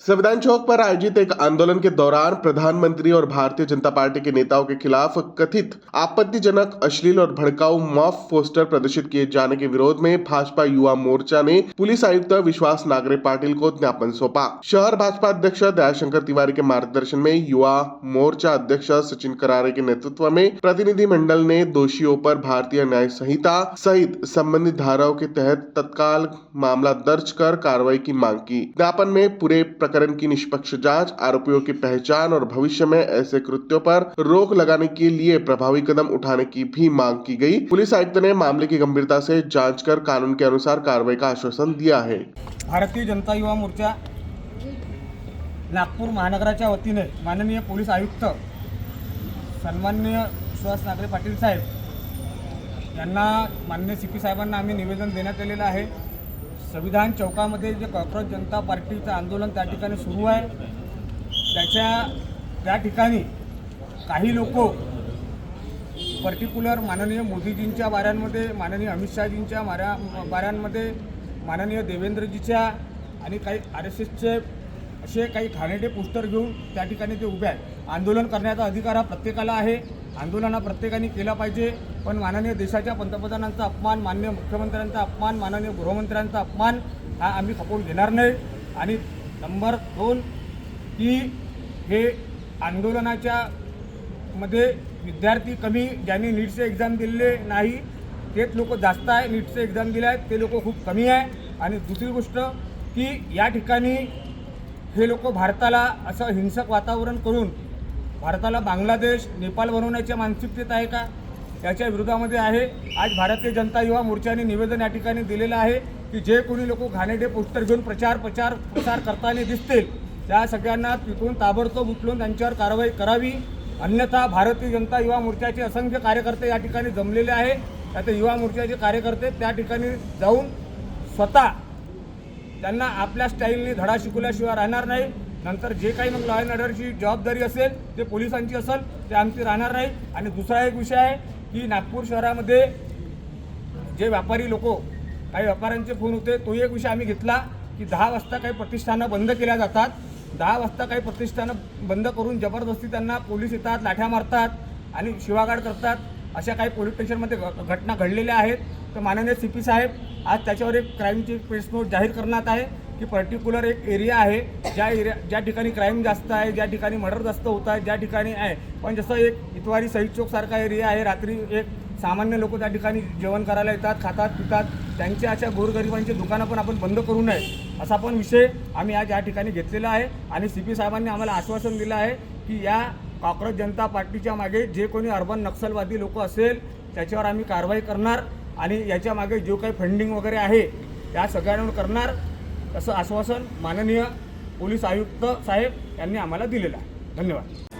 संविधान चौक पर आयोजित एक आंदोलन के दौरान प्रधानमंत्री और भारतीय जनता पार्टी के नेताओं के खिलाफ कथित आपत्तिजनक, अश्लील और भड़काऊ मॉब पोस्टर प्रदर्शित किए जाने के विरोध में भाजपा युवा मोर्चा ने पुलिस आयुक्त विश्वास नागरे पाटिल को ज्ञापन सौंपा। शहर भाजपा अध्यक्ष दयाशंकर तिवारी के मार्गदर्शन में युवा मोर्चा अध्यक्ष सचिन करारे के नेतृत्व में प्रतिनिधि मंडल ने दोषियों पर भारतीय न्याय संहिता सहित संबंधित धाराओं के तहत तत्काल मामला दर्ज कर कार्रवाई की मांग की। ज्ञापन में पूरे प्रकरण की निष्पक्ष जांच, आरोपियों की पहचान और भविष्य में ऐसे कृत्यों पर रोक लगाने के लिए प्रभावी कदम उठाने की भी मांग की गई। पुलिस आयुक्त ने मामले की गंभीरता से जांच कर कानून के अनुसार कार्रवाई का आश्वासन दिया है। भारतीय जनता युवा मोर्चा नागपूर महानगराच्या वतीने माननीय पोलीस आयुक्त सन्माननीय विश्वास नागरे पाटील साहेब यांना माननीय सीपी साहेबांना आम्ही निवेदन देण्यात आलेलं आहे। संविधान चौकामध्ये जे कॉक्रोच जनता पार्टीचं आंदोलन त्या ठिकाणी सुरू आहे, त्या ठिकाणी काही लोक पर्टिक्युलर माननीय मोदीजींच्या बाऱ्यांमध्ये, माननीय अमित शहाजींच्या बाऱ्यांमध्ये, माननीय देवेंद्रजीच्या आणि काही RSSचे असे काही घाणेरडे पोस्टर घेऊन त्या ठिकाणी ते उभे आहेत। आंदोलन करण्याचा अधिकार हा प्रत्येकाला आहे, आंदोलन हा प्रत्येकाने केला पाहिजे, पण माननीय देशाच्या पंतप्रधानांचा अपमान, माननीय मुख्यमंत्र्यांचा अपमान, माननीय गृहमंत्र्यांचा अपमान हा आम्ही खपवून घेणार नाही। आणि नंबर 2 की हे आंदोलनाच्या मध्ये विद्यार्थी कमी, ज्यांनी नीटचे एक्झाम दिलेले नाही तेच लोक जास्त आहे, नीटचे एक्झाम दिले आहेत ते लोक खूप कमी आहे। आणि दुसरी गोष्ट की या ठिकाणी हे लोक भारताला असं हिंसक वातावरण करून भारताला बांगलादेश, नेपाळ बनवण्याच्या मानसिकतेत आहे का, याच्या विरोधामध्ये आहे। आज भारतीय जनता युवा मोर्चाने निवेदन या ठिकाणी दिलेलं आहे की जे कोणी लोक घाणेरडे पोस्टर घेऊन प्रचार करताना दिसतील त्या सगळ्यांना तिथून ताबडतोब उचलून त्यांच्यावर कारवाई करावी, अन्यथा भारतीय जनता युवा मोर्चाचे असंख्य कार्यकर्ते या ठिकाणी जमलेले आहे। आता युवा मोर्चाचे कार्यकर्ते त्या ठिकाणी जाऊन स्वतः त्यांना आपल्या स्टाईलने धडा शिकवल्याशिवाय राहणार नाही। नंतर जे काही मग लॉ अँड ऑर्डरची जबाबदारी असेल ते पोलिसांची असेल, ते आमची राहणार नाही। आणि दुसरा एक विषय आहे की नागपूर शहरामध्ये जे व्यापारी लोक, काही व्यापाऱ्यांचे फोन होते, तो एक विषय आम्ही घेतला की 10 वाजता काही प्रतिष्ठानं बंद केल्या जातात, 10 वाजता काही प्रतिष्ठानं बंद करून जबरदस्ती त्यांना पोलीस येतात, लाठ्या मारतात आणि शिवागाड करतात। अशा काही पोलीस स्टेशनमध्ये घटना घडलेल्या आहेत। तर माननीय CP साहेब आज त्याच्यावर एक क्राईमची प्रेस नोट जाहीर करण्यात आहे की पर्टिक्युलर एक एरिया आहे ज्या ठिकाणी क्राईम जास्त आहे, ज्या ठिकाणी मर्डर जास्त होत आहे, ज्या ठिकाणी आहे। पण जसं एक इतवारी शहीद चौक सारखा एरिया आहे, रात्री एक सामान्य लोक त्या ठिकाणी जेवण करायला येतात, खातात पितात, त्यांच्या अशा गोरगरिबांची दुकानं पण आपण बंद करू नये असा पण विषय आम्ही आज या ठिकाणी घेतलेला आहे। आणि CP साहेबांनी आम्हाला आश्वासन दिलं आहे की या कॉक्रोच जनता पार्टीच्या मागे जे कोणी अर्बन नक्षलवादी लोक असेल त्याच्यावर आम्ही कारवाई करणार आणि याच्या मागे जो काही फंडिंग वगैरे आहे त्या सगळ्यांवर करणार असं आश्वासन माननीय पोलीस आयुक्त साहेब यांनी आम्हाला दिलेलं आहे। धन्यवाद।